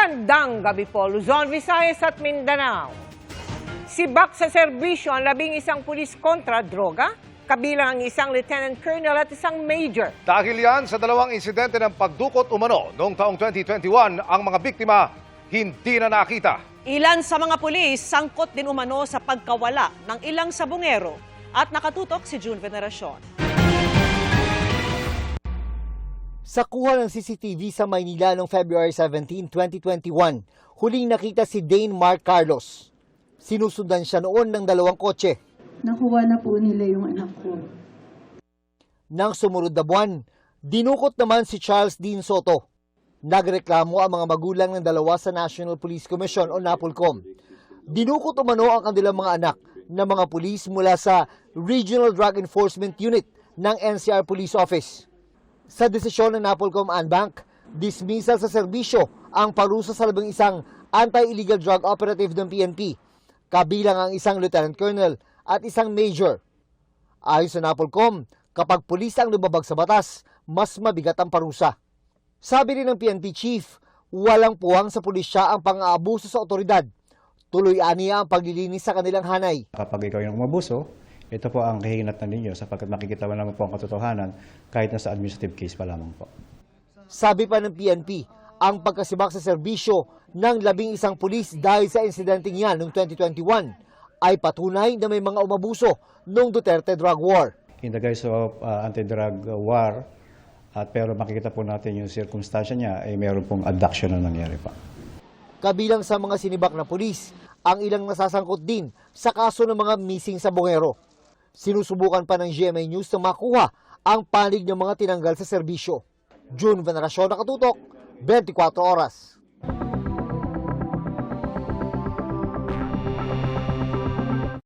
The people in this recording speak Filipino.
Magandang gabi po, Luzon, Visayas at Mindanao. Sibak sa serbisyo ang 11 pulis kontra droga, kabilang ang isang lieutenant colonel at isang major. Dahil yan sa dalawang insidente ng pagdukot umano noong taong 2021, ang mga biktima hindi na nakita. Ilan sa mga pulis sangkot din umano sa pagkawala ng ilang sabungero at nakatutok si June Veneracion. Sa kuha ng CCTV sa Maynila noong February 17, 2021, huling nakita si Dane Mark Carlos. Sinusundan siya noon ng dalawang kotse. Nakuha na po nila yung anak ko. Nang sumunod na buwan, dinukot naman si Charles Dean Soto. Nagreklamo ang mga magulang ng dalawa sa National Police Commission o NAPOLCOM. Dinukot umano ang kanilang mga anak na mga pulis mula sa Regional Drug Enforcement Unit ng NCR Police Office. Sa desisyon ng NAPOLCOM Anbank, dismissal sa serbisyo ang parusa sa 11 anti-illegal drug operative ng PNP, kabilang ang isang lieutenant colonel at isang major. Ayon sa NAPOLCOM, kapag pulis ang lumabag sa batas, mas mabigat ang parusa. Sabi rin ng PNP chief, walang puwang sa pulisya ang pang-aabuso sa otoridad. Tuloy-aniya ang paglilinis sa kanilang hanay. Kapag ikaw yung umabuso, ito po ang kahinatan ninyo sapagkat makikita mo naman po ang katotohanan kahit na sa administrative case pa lamang po. Sabi pa ng PNP, ang pagkasibak sa serbisyo ng 11 pulis dahil sa insidenteng yan noong 2021 ay patunay na may mga umabuso noong Duterte drug war. In the guise of anti-drug war, pero makikita po natin yung circumstansya niya ay mayroon pong abduction na nangyari pa. Kabilang sa mga sinibak na pulis, ang ilang nasasangkot din sa kaso ng mga missing sa bungero. Sinusubukan pa ng GMA News na makuha ang panig ng mga tinanggal sa serbisyo. June Veneracion, nakatutok, 24 oras.